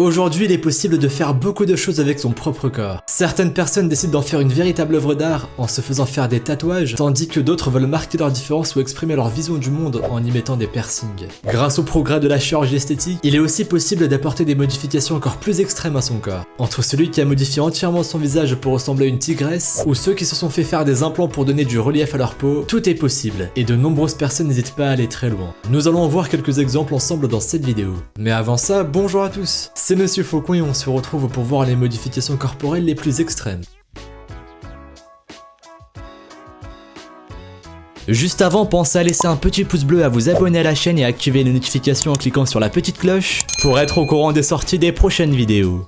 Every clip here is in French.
Aujourd'hui, il est possible de faire beaucoup de choses avec son propre corps. Certaines personnes décident d'en faire une véritable œuvre d'art en se faisant faire des tatouages, tandis que d'autres veulent marquer leur différence ou exprimer leur vision du monde en y mettant des piercings. Grâce au progrès de la chirurgie esthétique, il est aussi possible d'apporter des modifications encore plus extrêmes à son corps. Entre celui qui a modifié entièrement son visage pour ressembler à une tigresse, ou ceux qui se sont fait faire des implants pour donner du relief à leur peau, tout est possible, et de nombreuses personnes n'hésitent pas à aller très loin. Nous allons en voir quelques exemples ensemble dans cette vidéo. Mais avant ça, bonjour à tous, c'est Monsieur Faucon et on se retrouve pour voir les modifications corporelles les plus extrêmes. Juste avant, pensez à laisser un petit pouce bleu, à vous abonner à la chaîne et à activer les notifications en cliquant sur la petite cloche pour être au courant des sorties des prochaines vidéos.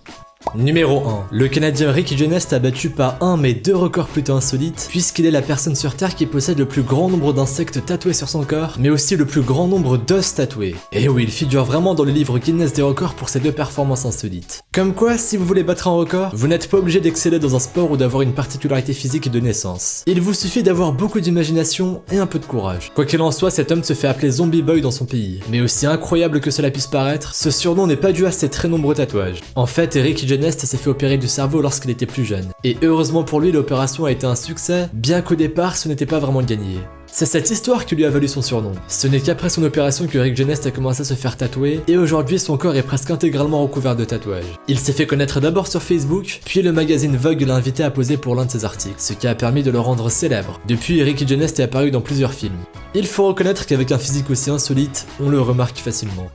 Numéro 1. Le Canadien Ricky Genest a battu pas un mais deux records plutôt insolites, puisqu'il est la personne sur Terre qui possède le plus grand nombre d'insectes tatoués sur son corps, mais aussi le plus grand nombre d'os tatoués. Et oui, il figure vraiment dans le livre Guinness des records pour ses deux performances insolites. Comme quoi, si vous voulez battre un record, vous n'êtes pas obligé d'exceller dans un sport ou d'avoir une particularité physique de naissance. Il vous suffit d'avoir beaucoup d'imagination et un peu de courage. Quoi qu'il en soit, cet homme se fait appeler Zombie Boy dans son pays. Mais aussi incroyable que cela puisse paraître, ce surnom n'est pas dû à ses très nombreux tatouages. En fait, Ricky Genest s'est fait opérer du cerveau lorsqu'il était plus jeune. Et heureusement pour lui, l'opération a été un succès, bien qu'au départ, ce n'était pas vraiment gagné. C'est cette histoire qui lui a valu son surnom. Ce n'est qu'après son opération que Rick Genest a commencé à se faire tatouer, et aujourd'hui son corps est presque intégralement recouvert de tatouages. Il s'est fait connaître d'abord sur Facebook, puis le magazine Vogue l'a invité à poser pour l'un de ses articles, ce qui a permis de le rendre célèbre. Depuis, Ricky Genest est apparu dans plusieurs films. Il faut reconnaître qu'avec un physique aussi insolite, on le remarque facilement.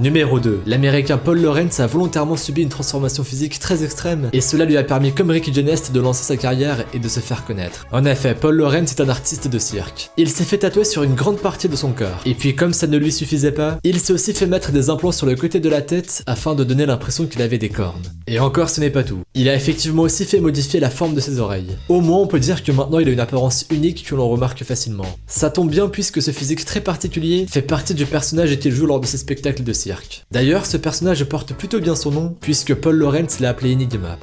Numéro 2. L'américain Paul Lawrence a volontairement subi une transformation physique très extrême et cela lui a permis comme Ricky Genest de lancer sa carrière et de se faire connaître. En effet, Paul Lawrence est un artiste de cirque. Il s'est fait tatouer sur une grande partie de son corps. Et puis comme ça ne lui suffisait pas, il s'est aussi fait mettre des implants sur le côté de la tête afin de donner l'impression qu'il avait des cornes. Et encore ce n'est pas tout. Il a effectivement aussi fait modifier la forme de ses oreilles. Au moins on peut dire que maintenant il a une apparence unique que l'on remarque facilement. Ça tombe bien puisque ce physique très particulier fait partie du personnage qu'il joue lors de ses spectacles de cirque. D'ailleurs, ce personnage porte plutôt bien son nom, puisque Paul Lawrence l'a appelé Enigma.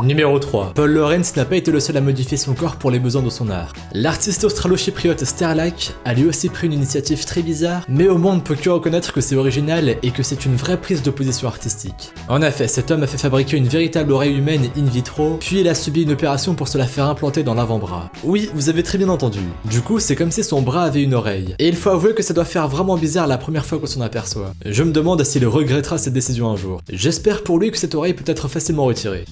Numéro 3. Paul Lawrence n'a pas été le seul à modifier son corps pour les besoins de son art. L'artiste australo-chypriote Sterlach a lui aussi pris une initiative très bizarre, mais au moins on ne peut que reconnaître que c'est original et que c'est une vraie prise de position artistique. En effet, cet homme a fait fabriquer une véritable oreille humaine in vitro, puis il a subi une opération pour se la faire implanter dans l'avant-bras. Oui, vous avez très bien entendu. Du coup, c'est comme si son bras avait une oreille. Et il faut avouer que ça doit faire vraiment bizarre la première fois qu'on s'en aperçoit. Je me demande s'il regrettera cette décision un jour. J'espère pour lui que cette oreille peut être facilement retirée.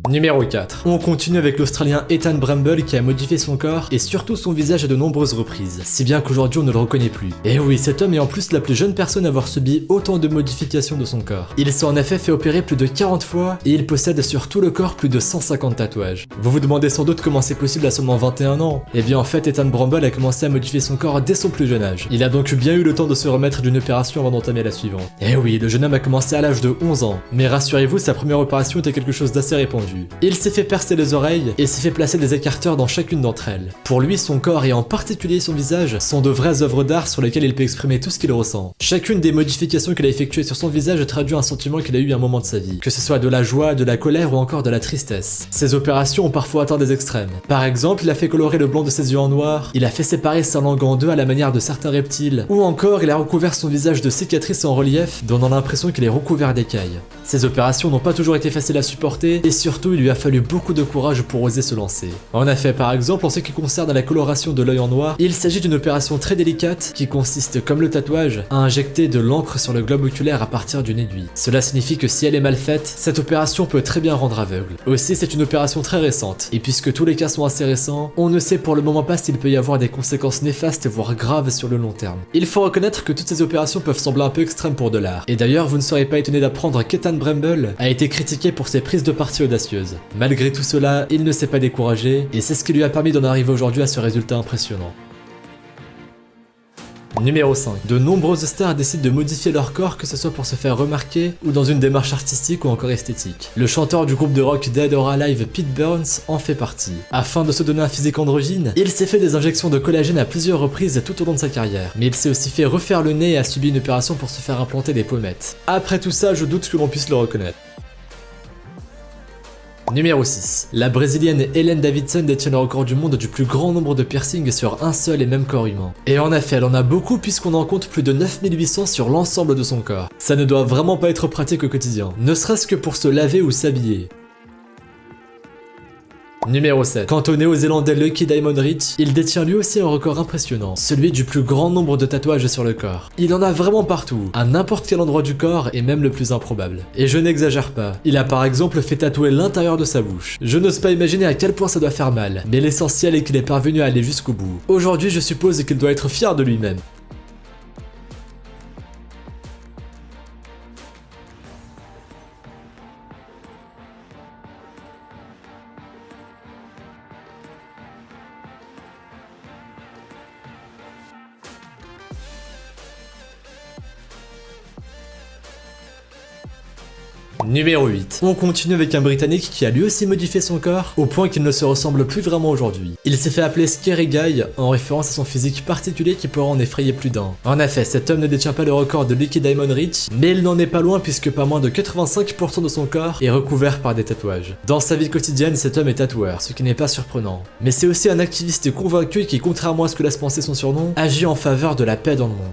Numéro 4. On continue avec l'Australien Ethan Bramble qui a modifié son corps et surtout son visage à de nombreuses reprises, si bien qu'aujourd'hui on ne le reconnaît plus. Et oui, cet homme est en plus la plus jeune personne à avoir subi autant de modifications de son corps. Il s'est en effet fait opérer plus de 40 fois et il possède sur tout le corps plus de 150 tatouages. Vous vous demandez sans doute comment c'est possible à seulement 21 ans. Eh bien en fait, Ethan Bramble a commencé à modifier son corps dès son plus jeune âge. Il a donc bien eu le temps de se remettre d'une opération avant d'entamer la suivante. Et oui, le jeune homme a commencé à l'âge de 11 ans. Mais rassurez-vous, sa première opération était quelque chose d'assez répandu. Il s'est fait percer les oreilles et s'est fait placer des écarteurs dans chacune d'entre elles. Pour lui, son corps et en particulier son visage sont de vraies œuvres d'art sur lesquelles il peut exprimer tout ce qu'il ressent. Chacune des modifications qu'il a effectuées sur son visage traduit un sentiment qu'il a eu à un moment de sa vie, que ce soit de la joie, de la colère ou encore de la tristesse. Ces opérations ont parfois atteint des extrêmes. Par exemple, il a fait colorer le blanc de ses yeux en noir, il a fait séparer sa langue en deux à la manière de certains reptiles, ou encore il a recouvert son visage de cicatrices en relief, donnant l'impression qu'il est recouvert d'écailles. Ces opérations n'ont pas toujours été faciles à supporter et surtout il lui a fallu beaucoup de courage pour oser se lancer. En effet, par exemple, en ce qui concerne la coloration de l'œil en noir, il s'agit d'une opération très délicate qui consiste, comme le tatouage, à injecter de l'encre sur le globe oculaire à partir d'une aiguille. Cela signifie que si elle est mal faite, cette opération peut très bien rendre aveugle. Aussi, c'est une opération très récente, et puisque tous les cas sont assez récents, on ne sait pour le moment pas s'il peut y avoir des conséquences néfastes voire graves sur le long terme. Il faut reconnaître que toutes ces opérations peuvent sembler un peu extrêmes pour de l'art, et d'ailleurs vous ne serez pas étonné d'apprendre qu'Ethan Bramble a été critiqué pour ses prises de parti audacieuses. Malgré tout cela, il ne s'est pas découragé, et c'est ce qui lui a permis d'en arriver aujourd'hui à ce résultat impressionnant. Numéro 5. De nombreuses stars décident de modifier leur corps, que ce soit pour se faire remarquer ou dans une démarche artistique ou encore esthétique. Le chanteur du groupe de rock Dead or Alive, Pete Burns, en fait partie. Afin de se donner un physique androgyne, il s'est fait des injections de collagène à plusieurs reprises tout au long de sa carrière, mais il s'est aussi fait refaire le nez et a subi une opération pour se faire implanter des pommettes. Après tout ça, je doute que l'on puisse le reconnaître. Numéro 6. La brésilienne Helen Davidson détient le record du monde du plus grand nombre de piercings sur un seul et même corps humain. Et en effet, elle en a beaucoup puisqu'on en compte plus de 9800 sur l'ensemble de son corps. Ça ne doit vraiment pas être pratique au quotidien, ne serait-ce que pour se laver ou s'habiller. Numéro 7. Quant au néo-zélandais Lucky Diamond Rich, il détient lui aussi un record impressionnant, celui du plus grand nombre de tatouages sur le corps. Il en a vraiment partout, à n'importe quel endroit du corps et même le plus improbable. Et je n'exagère pas, il a par exemple fait tatouer l'intérieur de sa bouche. Je n'ose pas imaginer à quel point ça doit faire mal, mais l'essentiel est qu'il est parvenu à aller jusqu'au bout. Aujourd'hui, je suppose qu'il doit être fier de lui-même. Numéro 8. On continue avec un Britannique qui a lui aussi modifié son corps au point qu'il ne se ressemble plus vraiment aujourd'hui. Il s'est fait appeler Scary Guy en référence à son physique particulier qui pourrait en effrayer plus d'un. En effet, cet homme ne détient pas le record de Lucky Diamond Rich, mais il n'en est pas loin puisque pas moins de 85% de son corps est recouvert par des tatouages. Dans sa vie quotidienne, cet homme est tatoueur, ce qui n'est pas surprenant. Mais c'est aussi un activiste convaincu qui, contrairement à ce que laisse penser son surnom, agit en faveur de la paix dans le monde.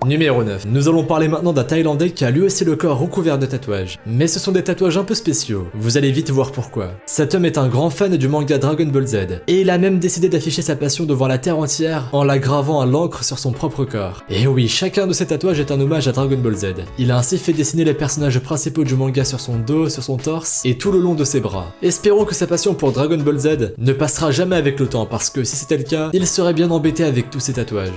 Numéro 9. Nous allons parler maintenant d'un Thaïlandais qui a lui aussi le corps recouvert de tatouages. Mais ce sont des tatouages un peu spéciaux. Vous allez vite voir pourquoi. Cet homme est un grand fan du manga Dragon Ball Z. Et il a même décidé d'afficher sa passion devant la terre entière en la gravant à l'encre sur son propre corps. Et oui, chacun de ces tatouages est un hommage à Dragon Ball Z. Il a ainsi fait dessiner les personnages principaux du manga sur son dos, sur son torse et tout le long de ses bras. Espérons que sa passion pour Dragon Ball Z ne passera jamais avec le temps parce que si c'était le cas, il serait bien embêté avec tous ces tatouages.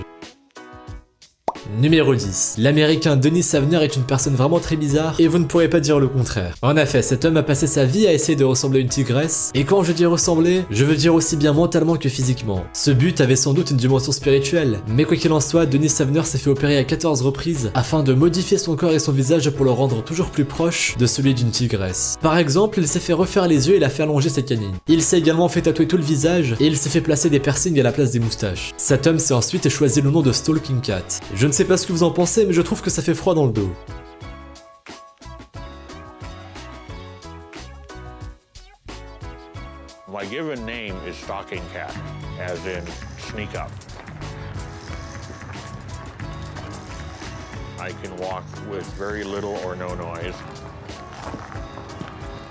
Numéro 10. L'américain Denis Savner est une personne vraiment très bizarre et vous ne pourrez pas dire le contraire. En effet, cet homme a passé sa vie à essayer de ressembler à une tigresse et quand je dis ressembler, je veux dire aussi bien mentalement que physiquement. Ce but avait sans doute une dimension spirituelle, mais quoi qu'il en soit, Denis Savner s'est fait opérer à 14 reprises afin de modifier son corps et son visage pour le rendre toujours plus proche de celui d'une tigresse. Par exemple, il s'est fait refaire les yeux et il a fait allonger ses canines. Il s'est également fait tatouer tout le visage et il s'est fait placer des piercings à la place des moustaches. Cet homme s'est ensuite choisi le nom de Stalking Cat. Je ne sais pas ce que vous en pensez, mais je trouve que ça fait froid dans le dos. My given name is Stalking Cat, as in sneak up. I can walk with very little or no noise.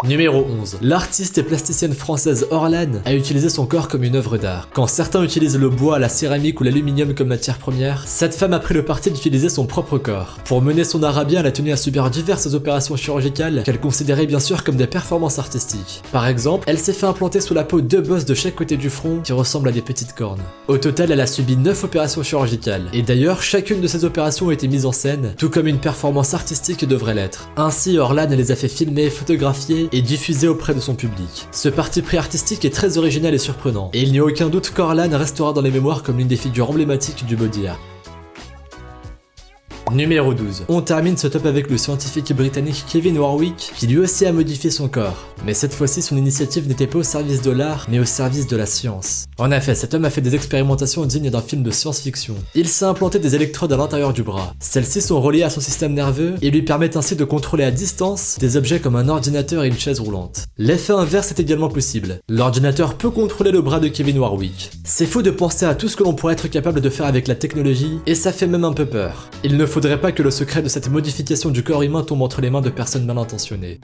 Numéro 11. L'artiste et plasticienne française Orlane a utilisé son corps comme une œuvre d'art. Quand certains utilisent le bois, la céramique ou l'aluminium comme matière première, cette femme a pris le parti d'utiliser son propre corps. Pour mener son art à bien, elle a tenu à subir diverses opérations chirurgicales qu'elle considérait bien sûr comme des performances artistiques. Par exemple, elle s'est fait implanter sous la peau 2 bosses de chaque côté du front qui ressemblent à des petites cornes. Au total, elle a subi 9 opérations chirurgicales. Et d'ailleurs, chacune de ces opérations a été mise en scène, tout comme une performance artistique devrait l'être. Ainsi, Orlane les a fait filmer, photographier et diffusé auprès de son public. Ce parti pris artistique est très original et surprenant, et il n'y a aucun doute qu'Orlane restera dans les mémoires comme l'une des figures emblématiques du body art. Numéro 12. On termine ce top avec le scientifique britannique Kevin Warwick, qui lui aussi a modifié son corps. Mais cette fois-ci, son initiative n'était pas au service de l'art, mais au service de la science. En effet, cet homme a fait des expérimentations dignes d'un film de science-fiction. Il s'est implanté des électrodes à l'intérieur du bras. Celles-ci sont reliées à son système nerveux et lui permettent ainsi de contrôler à distance des objets comme un ordinateur et une chaise roulante. L'effet inverse est également possible. L'ordinateur peut contrôler le bras de Kevin Warwick. C'est fou de penser à tout ce que l'on pourrait être capable de faire avec la technologie, et ça fait même un peu peur. Il ne faudrait pas que le secret de cette modification du corps humain tombe entre les mains de personnes mal intentionnées.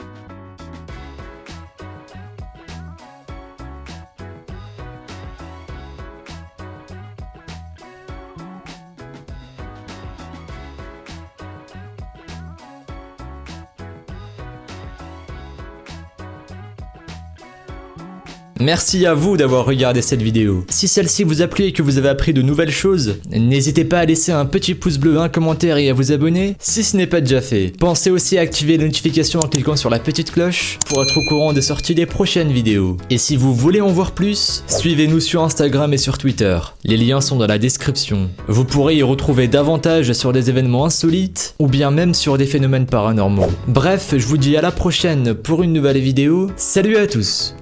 Merci à vous d'avoir regardé cette vidéo. Si celle-ci vous a plu et que vous avez appris de nouvelles choses, n'hésitez pas à laisser un petit pouce bleu, un commentaire et à vous abonner si ce n'est pas déjà fait. Pensez aussi à activer les notifications en cliquant sur la petite cloche pour être au courant des sorties des prochaines vidéos. Et si vous voulez en voir plus, suivez-nous sur Instagram et sur Twitter. Les liens sont dans la description. Vous pourrez y retrouver davantage sur des événements insolites ou bien même sur des phénomènes paranormaux. Bref, je vous dis à la prochaine pour une nouvelle vidéo. Salut à tous!